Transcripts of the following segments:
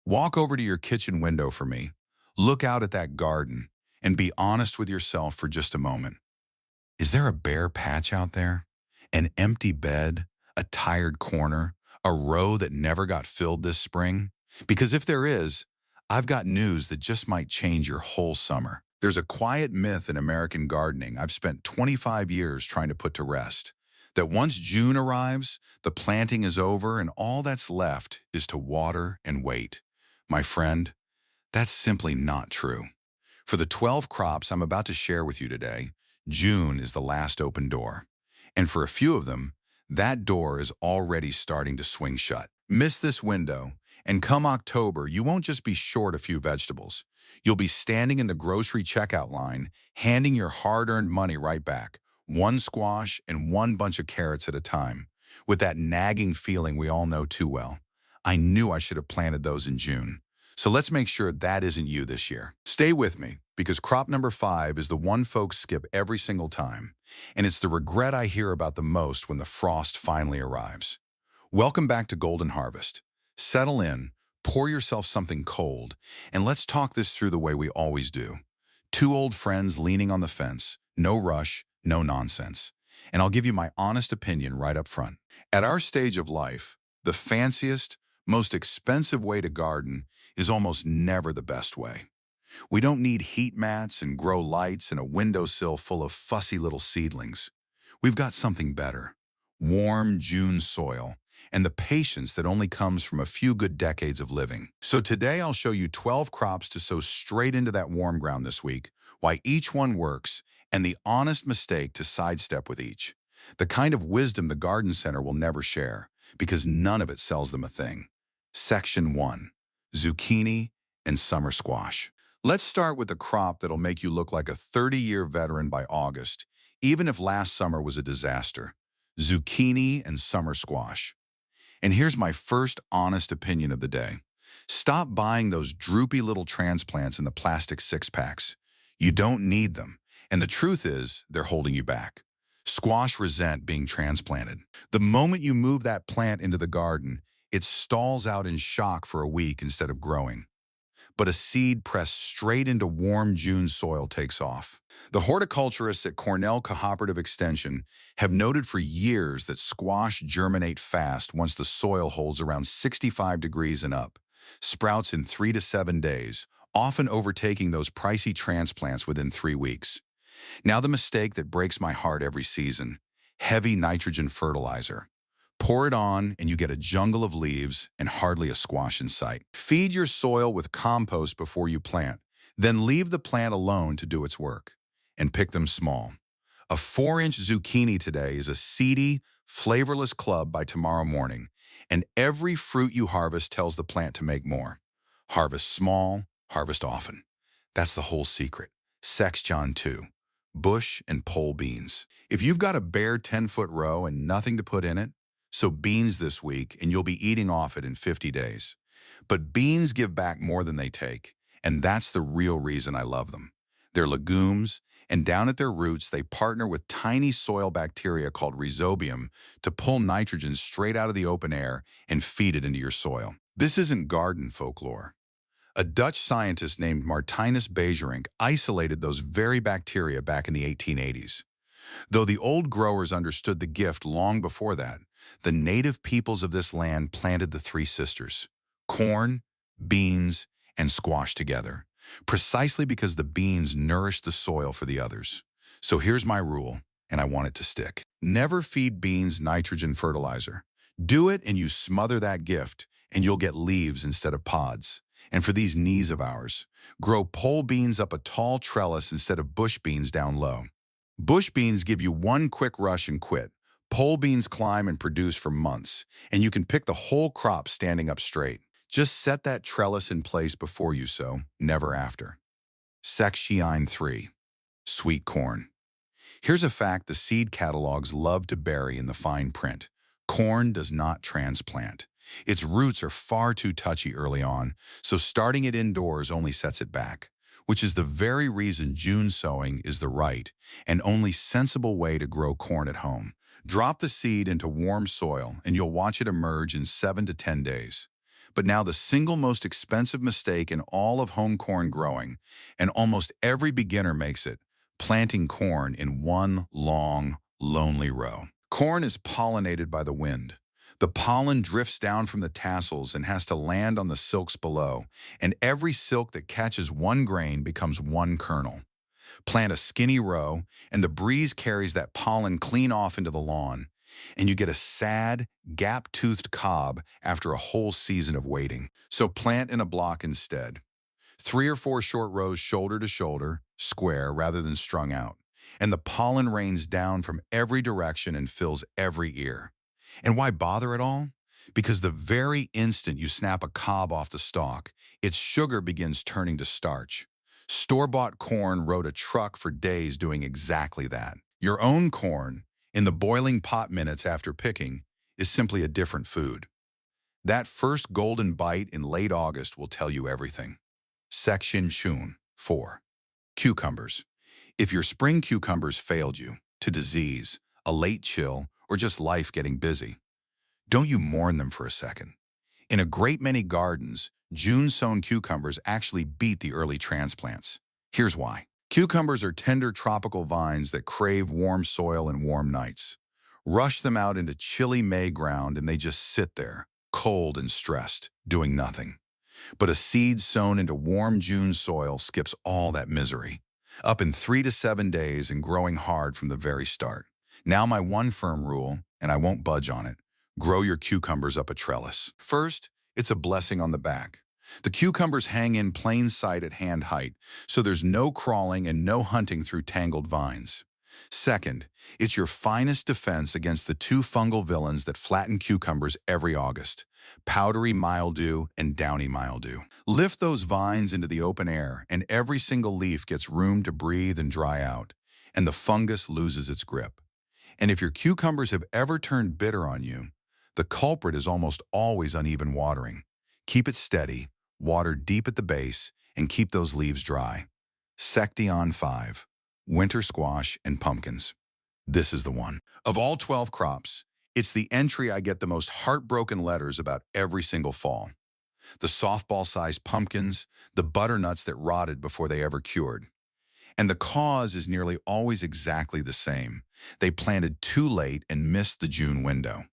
Walk over to your kitchen window for me. Look out at that garden and be honest with yourself for just a moment. Is there a bare patch out there? An empty bed? A tired corner? A row that never got filled this spring? Because if there is, I've got news that just might change your whole summer. There's a quiet myth in American gardening I've spent 25 years trying to put to rest. That once June arrives, the planting is over and all that's left is to water and wait. My friend, that's simply not true. For the 12 crops I'm about to share with you today, June is the last open door. And for a few of them, that door is already starting to swing shut. Miss this window, and come October, you won't just be short a few vegetables. You'll be standing in the grocery checkout line, handing your hard-earned money right back, one squash and one bunch of carrots at a time, with that nagging feeling we all know too well. I knew I should have planted those in June. So let's make sure that isn't you this year. Stay with me, because crop number 5 is the one folks skip every single time, and it's the regret I hear about the most when the frost finally arrives. Welcome back to Golden Harvest. Settle in, pour yourself something cold, and let's talk this through the way we always do. Two old friends leaning on the fence, no rush, no nonsense. And I'll give you my honest opinion right up front. At our stage of life, the fanciest, most expensive way to garden is almost never the best way. We don't need heat mats and grow lights and a windowsill full of fussy little seedlings. We've got something better: warm June soil and the patience that only comes from a few good decades of living. So today I'll show you 12 crops to sow straight into that warm ground this week, why each one works, and the honest mistake to sidestep with each. The kind of wisdom the garden center will never share, because none of it sells them a thing. Section 1. Zucchini and summer squash. Let's start with the crop that'll make you look like a 30-year veteran by August, even if last summer was a disaster. Zucchini and summer squash. And here's my first honest opinion of the day. Stop buying those droopy little transplants in the plastic six-packs. You don't need them, and the truth is, they're holding you back. Squash resent being transplanted. The moment you move that plant into the garden, it stalls out in shock for a week instead of growing. But a seed pressed straight into warm June soil takes off. The horticulturists at Cornell Cooperative Extension have noted for years that squash germinate fast once the soil holds around 65 degrees and up. Sprouts in 3 to 7 days, often overtaking those pricey transplants within 3 weeks. Now the mistake that breaks my heart every season: heavy nitrogen fertilizer. Pour it on and you get a jungle of leaves and hardly a squash in sight. Feed your soil with compost before you plant, then leave the plant alone to do its work. And pick them small. A 4-inch zucchini today is a seedy, flavorless club by tomorrow morning, and every fruit you harvest tells the plant to make more. Harvest small, harvest often. That's the whole secret. Section 2. Bush and pole beans. If you've got a bare 10-foot row and nothing to put in it, sow beans this week and you'll be eating off it in 50 days. But beans give back more than they take, and that's the real reason I love them. They're legumes, and down at their roots they partner with tiny soil bacteria called rhizobium to pull nitrogen straight out of the open air and feed it into your soil. This isn't garden folklore. A Dutch scientist named Martinus Beijerinck isolated those very bacteria back in the 1880s. Though the old growers understood the gift long before that, the native peoples of this land planted the three sisters: corn, beans, and squash together, precisely because the beans nourished the soil for the others. So here's my rule, and I want it to stick. Never feed beans nitrogen fertilizer. Do it and you smother that gift, and you'll get leaves instead of pods. And for these knees of ours, grow pole beans up a tall trellis instead of bush beans down low. Bush beans give you one quick rush and quit. Pole beans climb and produce for months, and you can pick the whole crop standing up straight. Just set that trellis in place before you sow, never after. Section 3. Sweet corn. Here's a fact the seed catalogs love to bury in the fine print. Corn does not transplant. Its roots are far too touchy early on, so starting it indoors only sets it back, which is the very reason June sowing is the right and only sensible way to grow corn at home. Drop the seed into warm soil and you'll watch it emerge in 7 to 10 days. But now the single most expensive mistake in all of home corn growing, and almost every beginner makes it, planting corn in one long, lonely row. Corn is pollinated by the wind. The pollen drifts down from the tassels and has to land on the silks below, and every silk that catches one grain becomes one kernel. Plant a skinny row, and the breeze carries that pollen clean off into the lawn, and you get a sad, gap-toothed cob after a whole season of waiting. So plant in a block instead. 3 or 4 short rows shoulder to shoulder, square rather than strung out. And the pollen rains down from every direction and fills every ear. And why bother at all? Because the very instant you snap a cob off the stalk, its sugar begins turning to starch. Store-bought corn rode a truck for days doing exactly that. Your own corn, in the boiling pot minutes after picking, is simply a different food. That first golden bite in late August will tell you everything. Section Shun 4. Cucumbers. If your spring cucumbers failed you, to disease, a late chill, or just life getting busy, don't you mourn them for a second. In a great many gardens, June-sown cucumbers actually beat the early transplants. Here's why. Cucumbers are tender tropical vines that crave warm soil and warm nights. Rush them out into chilly May ground and they just sit there, cold and stressed, doing nothing. But a seed sown into warm June soil skips all that misery, up in 3 to 7 days and growing hard from the very start. Now my one firm rule, and I won't budge on it: grow your cucumbers up a trellis. First, it's a blessing on the back. The cucumbers hang in plain sight at hand height, so there's no crawling and no hunting through tangled vines. Second, it's your finest defense against the two fungal villains that flatten cucumbers every August: powdery mildew and downy mildew. Lift those vines into the open air, and every single leaf gets room to breathe and dry out, and the fungus loses its grip. And if your cucumbers have ever turned bitter on you, the culprit is almost always uneven watering. Keep it steady, water deep at the base, and keep those leaves dry. Section 5. Winter squash and pumpkins. This is the one. Of all 12 crops, it's the entry I get the most heartbroken letters about every single fall. The softball-sized pumpkins, the butternuts that rotted before they ever cured. And the cause is nearly always exactly the same. They planted too late and missed the June window.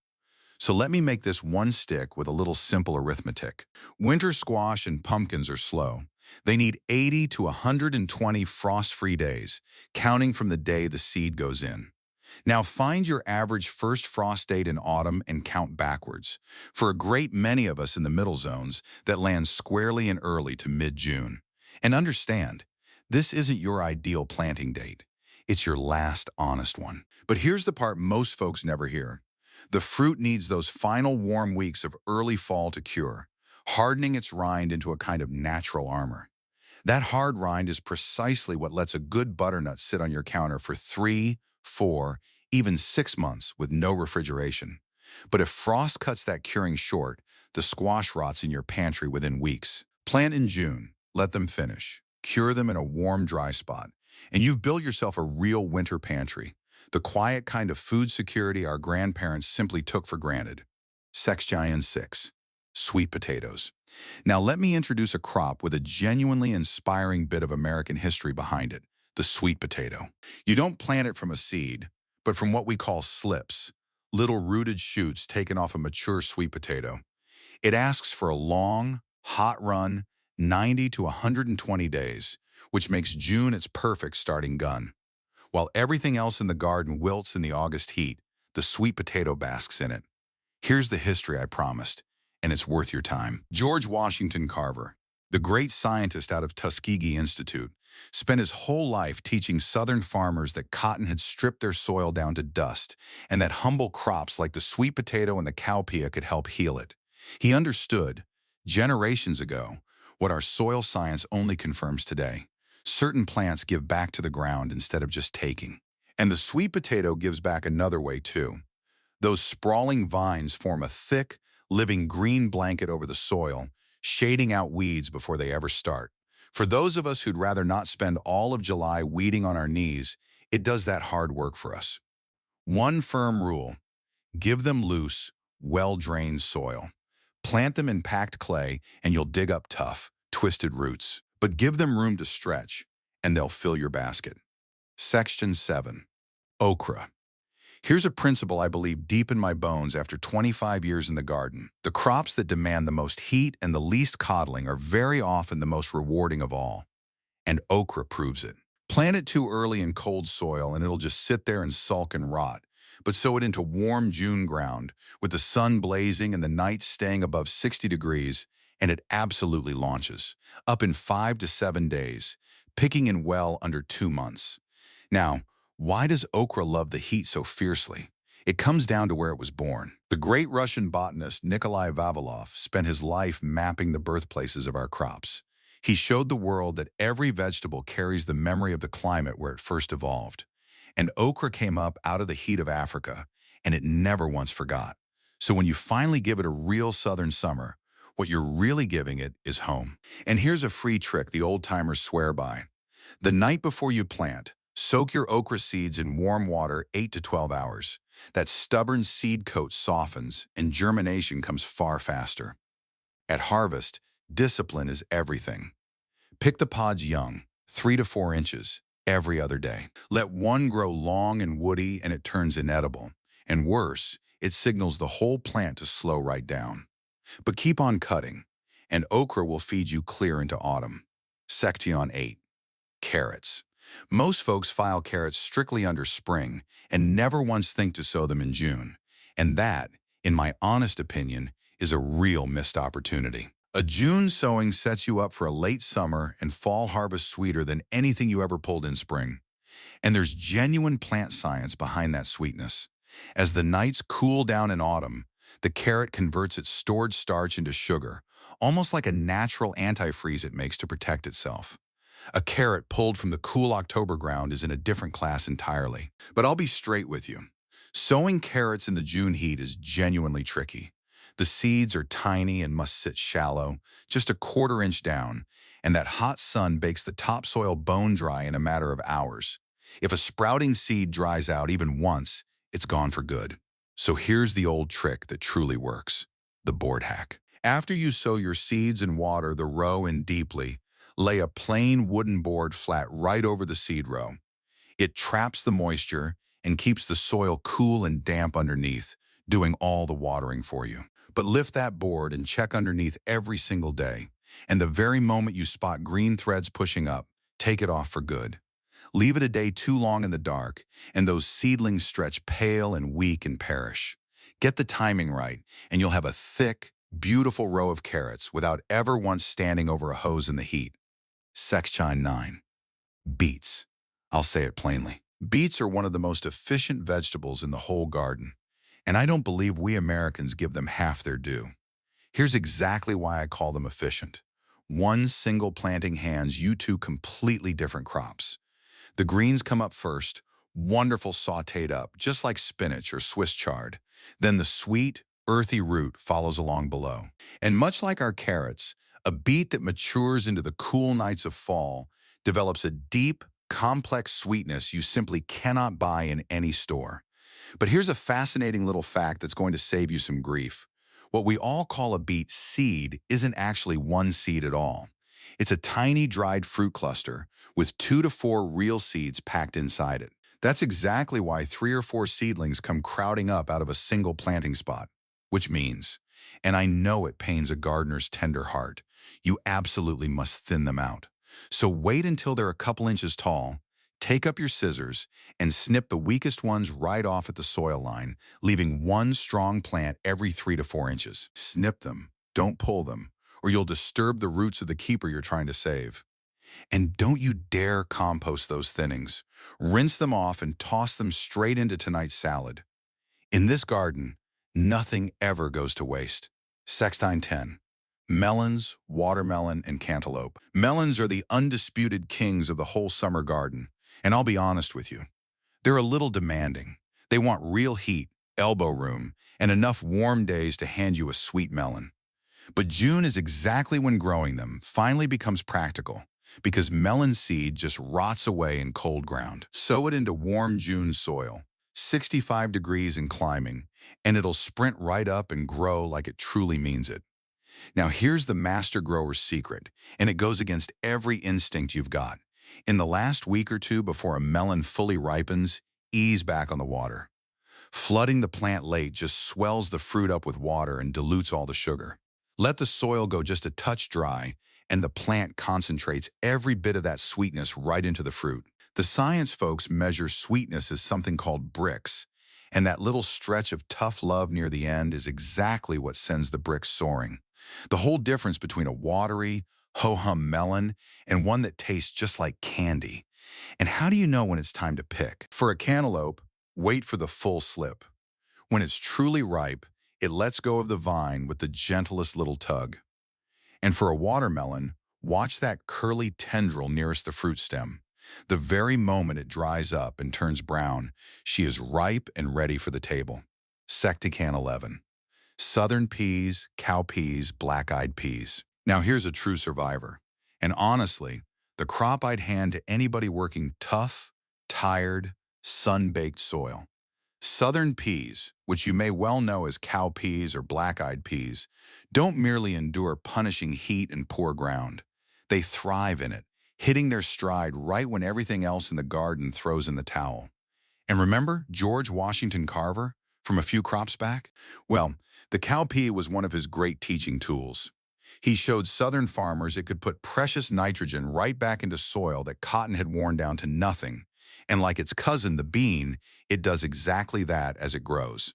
So let me make this one stick with a little simple arithmetic. Winter squash and pumpkins are slow. They need 80 to 120 frost-free days, counting from the day the seed goes in. Now find your average first frost date in autumn and count backwards. For a great many of us in the middle zones, that lands squarely in early to mid-June. And understand, this isn't your ideal planting date. It's your last honest one. But here's the part most folks never hear. The fruit needs those final warm weeks of early fall to cure, hardening its rind into a kind of natural armor. That hard rind is precisely what lets a good butternut sit on your counter for 3, 4, even 6 months with no refrigeration. But if frost cuts that curing short, the squash rots in your pantry within weeks. Plant in June, let them finish, cure them in a warm, dry spot, and you've built yourself a real winter pantry, the quiet kind of food security our grandparents simply took for granted. Section 6. Sweet potatoes. Now let me introduce a crop with a genuinely inspiring bit of American history behind it: the sweet potato. You don't plant it from a seed, but from what we call slips, little rooted shoots taken off a mature sweet potato. It asks for a long, hot run, 90 to 120 days, which makes June its perfect starting gun. While everything else in the garden wilts in the August heat, the sweet potato basks in it. Here's the history I promised, and it's worth your time. George Washington Carver, the great scientist out of Tuskegee Institute, spent his whole life teaching Southern farmers that cotton had stripped their soil down to dust, and that humble crops like the sweet potato and the cowpea could help heal it. He understood, generations ago, what our soil science only confirms today: certain plants give back to the ground instead of just taking. And the sweet potato gives back another way too. Those sprawling vines form a thick, living green blanket over the soil, shading out weeds before they ever start. For those of us who'd rather not spend all of July weeding on our knees, it does that hard work for us. One firm rule: give them loose, well-drained soil. Plant them in packed clay and you'll dig up tough, twisted roots. But give them room to stretch and they'll fill your basket. Section 7. Okra. Here's a principle I believe deep in my bones after 25 years in the garden. The crops that demand the most heat and the least coddling are very often the most rewarding of all. And okra proves it. Plant it too early in cold soil and it'll just sit there and sulk and rot. But sow it into warm June ground with the sun blazing and the nights staying above 60 degrees, and it absolutely launches, up in 5 to 7 days, picking in well under 2 months. Now, why does okra love the heat so fiercely? It comes down to where it was born. The great Russian botanist Nikolai Vavilov spent his life mapping the birthplaces of our crops. He showed the world that every vegetable carries the memory of the climate where it first evolved. And okra came up out of the heat of Africa, and it never once forgot. So when you finally give it a real southern summer, what you're really giving it is home. And here's a free trick the old-timers swear by. The night before you plant, soak your okra seeds in warm water 8 to 12 hours. That stubborn seed coat softens and germination comes far faster. At harvest, discipline is everything. Pick the pods young, 3 to 4 inches, every other day. Let one grow long and woody and it turns inedible. And worse, it signals the whole plant to slow right down. But keep on cutting, and okra will feed you clear into autumn. Section 8. Carrots. Most folks file carrots strictly under spring and never once think to sow them in June. And that, in my honest opinion, is a real missed opportunity. A June sowing sets you up for a late summer and fall harvest sweeter than anything you ever pulled in spring. And there's genuine plant science behind that sweetness. As the nights cool down in autumn, the carrot converts its stored starch into sugar, almost like a natural antifreeze it makes to protect itself. A carrot pulled from the cool October ground is in a different class entirely. But I'll be straight with you. Sowing carrots in the June heat is genuinely tricky. The seeds are tiny and must sit shallow, just a quarter-inch down, and that hot sun bakes the topsoil bone dry in a matter of hours. If a sprouting seed dries out even once, it's gone for good. So here's the old trick that truly works: the board hack. After you sow your seeds and water the row in deeply, lay a plain wooden board flat right over the seed row. It traps the moisture and keeps the soil cool and damp underneath, doing all the watering for you. But lift that board and check underneath every single day, and the very moment you spot green threads pushing up, take it off for good. Leave it a day too long in the dark, and those seedlings stretch pale and weak and perish. Get the timing right, and you'll have a thick, beautiful row of carrots without ever once standing over a hose in the heat. Section 9. Beets. I'll say it plainly. Beets are one of the most efficient vegetables in the whole garden, and I don't believe we Americans give them half their due. Here's exactly why I call them efficient. One single planting hands you two completely different crops. The greens come up first, wonderful sautéed up, just like spinach or Swiss chard. Then the sweet, earthy root follows along below. And much like our carrots, a beet that matures into the cool nights of fall develops a deep, complex sweetness you simply cannot buy in any store. But here's a fascinating little fact that's going to save you some grief. What we all call a beet seed isn't actually one seed at all. It's a tiny dried fruit cluster with 2 to 4 real seeds packed inside it. That's exactly why 3 or 4 seedlings come crowding up out of a single planting spot. Which means, and I know it pains a gardener's tender heart, you absolutely must thin them out. So wait until they're a couple inches tall, take up your scissors, and snip the weakest ones right off at the soil line, leaving one strong plant every 3 to 4 inches. Snip them, don't pull them, or you'll disturb the roots of the keeper you're trying to save. And don't you dare compost those thinnings. Rinse them off and toss them straight into tonight's salad. In this garden, nothing ever goes to waste. Section 10. Melons, watermelon, and cantaloupe. Melons are the undisputed kings of the whole summer garden. And I'll be honest with you, they're a little demanding. They want real heat, elbow room, and enough warm days to hand you a sweet melon. But June is exactly when growing them finally becomes practical, because melon seed just rots away in cold ground. Sow it into warm June soil, 65 degrees and climbing, and it'll sprint right up and grow like it truly means it. Now here's the master grower's secret, and it goes against every instinct you've got. In the last week or two before a melon fully ripens, ease back on the water. Flooding the plant late just swells the fruit up with water and dilutes all the sugar. Let the soil go just a touch dry, and the plant concentrates every bit of that sweetness right into the fruit. The science folks measure sweetness as something called bricks, and that little stretch of tough love near the end is exactly what sends the bricks soaring. The whole difference between a watery, ho-hum melon and one that tastes just like candy. And how do you know when it's time to pick? For a cantaloupe, wait for the full slip. When it's truly ripe, it lets go of the vine with the gentlest little tug. And for a watermelon, watch that curly tendril nearest the fruit stem. The very moment it dries up and turns brown, she is ripe and ready for the table. Sectican 11. Southern peas, cowpeas, black-eyed peas. Now here's a true survivor. And honestly, the crop I'd hand to anybody working tough, tired, sun-baked soil. Southern peas, which you may well know as cowpeas or black-eyed peas, don't merely endure punishing heat and poor ground. They thrive in it, hitting their stride right when everything else in the garden throws in the towel. And remember George Washington Carver from a few crops back? Well, the cowpea was one of his great teaching tools. He showed Southern farmers it could put precious nitrogen right back into soil that cotton had worn down to nothing. And like its cousin, the bean, it does exactly that as it grows.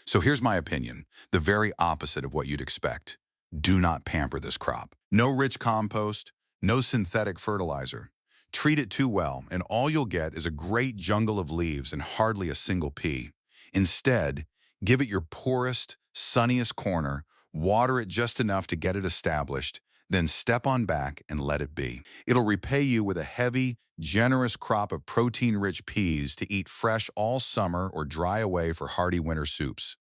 So here's my opinion, the very opposite of what you'd expect. Do not pamper this crop. No rich compost, no synthetic fertilizer. Treat it too well, and all you'll get is a great jungle of leaves and hardly a single pea. Instead, give it your poorest, sunniest corner, water it just enough to get it established, then step on back and let it be. It'll repay you with a heavy, generous crop of protein-rich peas to eat fresh all summer or dry away for hearty winter soups.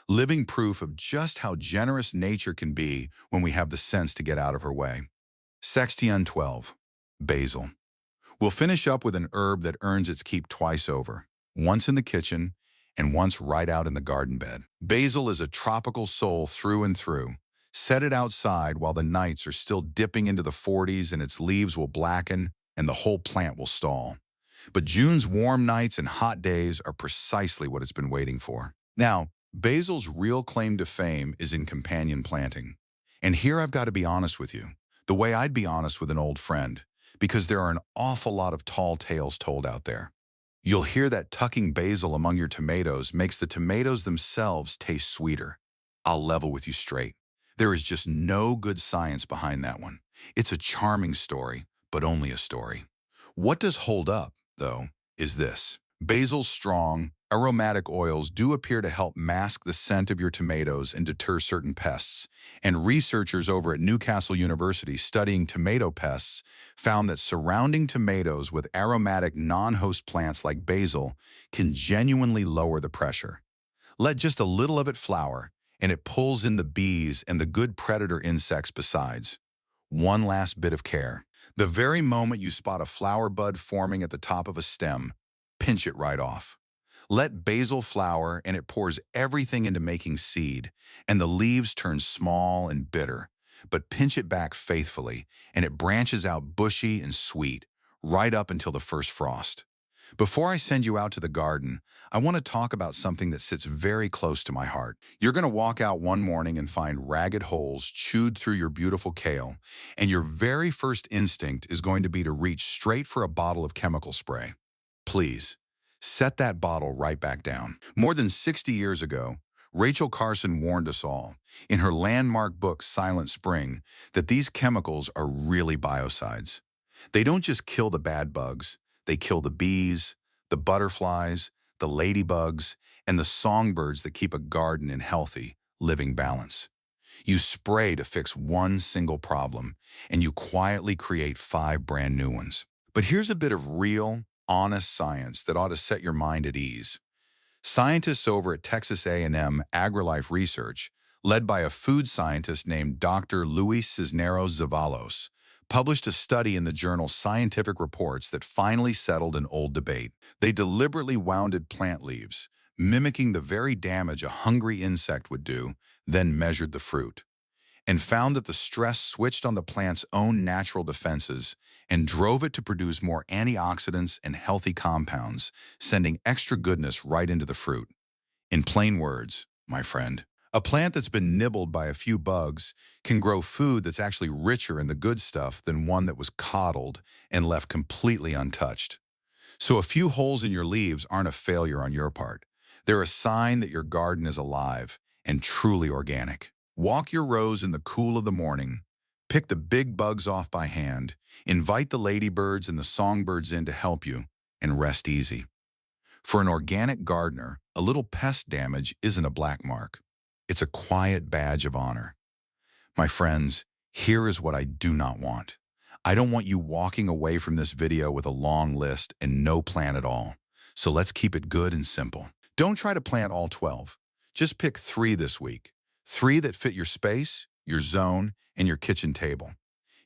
Living proof of just how generous nature can be when we have the sense to get out of her way. Sextian 12. Basil. We'll finish up with an herb that earns its keep twice over, once in the kitchen and once right out in the garden bed. Basil is a tropical soul through and through. Set it outside while the nights are still dipping into the 40s and its leaves will blacken and the whole plant will stall. But June's warm nights and hot days are precisely what it's been waiting for. Now, basil's real claim to fame is in companion planting. And here I've got to be honest with you, the way I'd be honest with an old friend, because there are an awful lot of tall tales told out there. You'll hear that tucking basil among your tomatoes makes the tomatoes themselves taste sweeter. I'll level with you straight. There is just no good science behind that one. It's a charming story, but only a story. What does hold up, though, is this. Basil's strong, aromatic oils do appear to help mask the scent of your tomatoes and deter certain pests, and researchers over at Newcastle University studying tomato pests found that surrounding tomatoes with aromatic non-host plants like basil can genuinely lower the pressure. Let just a little of it flower, and it pulls in the bees and the good predator insects besides. One last bit of care. The very moment you spot a flower bud forming at the top of a stem, pinch it right off. Let basil flower and it pours everything into making seed, and the leaves turn small and bitter. But pinch it back faithfully, and it branches out bushy and sweet, right up until the first frost. Before I send you out to the garden, I want to talk about something that sits very close to my heart. You're going to walk out one morning and find ragged holes chewed through your beautiful kale, and your very first instinct is going to be to reach straight for a bottle of chemical spray. Please, set that bottle right back down. More than 60 years ago, Rachel Carson warned us all, in her landmark book Silent Spring, that these chemicals are really biocides. They don't just kill the bad bugs, they kill the bees, the butterflies, the ladybugs, and the songbirds that keep a garden in healthy, living balance. You spray to fix one single problem, and you quietly create 5 brand new ones. But here's a bit of real, honest science that ought to set your mind at ease. Scientists over at Texas A&M AgriLife Research, led by a food scientist named Dr. Luis Cisneros Zavalos, published a study in the journal Scientific Reports that finally settled an old debate. They deliberately wounded plant leaves, mimicking the very damage a hungry insect would do, then measured the fruit. and found that the stress switched on the plant's own natural defenses and drove it to produce more antioxidants and healthy compounds, sending extra goodness right into the fruit. In plain words, my friend, a plant that's been nibbled by a few bugs can grow food that's actually richer in the good stuff than one that was coddled and left completely untouched. So a few holes in your leaves aren't a failure on your part. They're a sign that your garden is alive and truly organic. Walk your rows in the cool of the morning, pick the big bugs off by hand, invite the ladybirds and the songbirds in to help you, and rest easy. For an organic gardener, a little pest damage isn't a black mark. It's a quiet badge of honor. My friends, here is what I do not want. I don't want you walking away from this video with a long list and no plan at all. So let's keep it good and simple. Don't try to plant all 12. Just pick 3 this week. 3 that fit your space, your zone, and your kitchen table.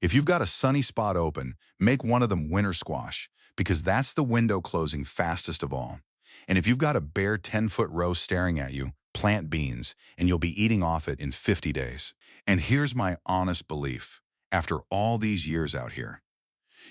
If you've got a sunny spot open, make one of them winter squash, because that's the window closing fastest of all. And if you've got a bare 10-foot row staring at you, plant beans, and you'll be eating off it in 50 days. And here's my honest belief. After all these years out here,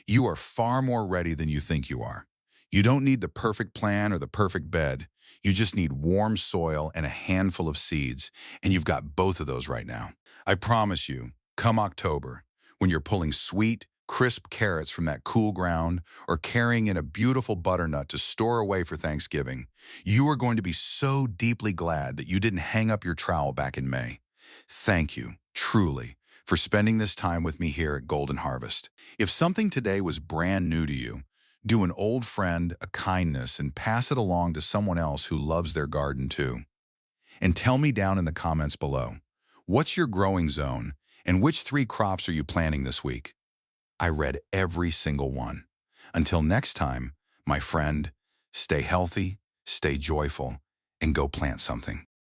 you are far more ready than you think you are. You don't need the perfect plan or the perfect bed. You just need warm soil and a handful of seeds, and you've got both of those right now. I promise you, come October, when you're pulling sweet, crisp carrots from that cool ground or carrying in a beautiful butternut to store away for Thanksgiving, you are going to be so deeply glad that you didn't hang up your trowel back in May. Thank you, truly, for spending this time with me here at Golden Harvest. If something today was brand new to you, do an old friend a kindness and pass it along to someone else who loves their garden too. And tell me down in the comments below, what's your growing zone and which 3 crops are you planting this week? I read every single one. Until next time, my friend, stay healthy, stay joyful, and go plant something.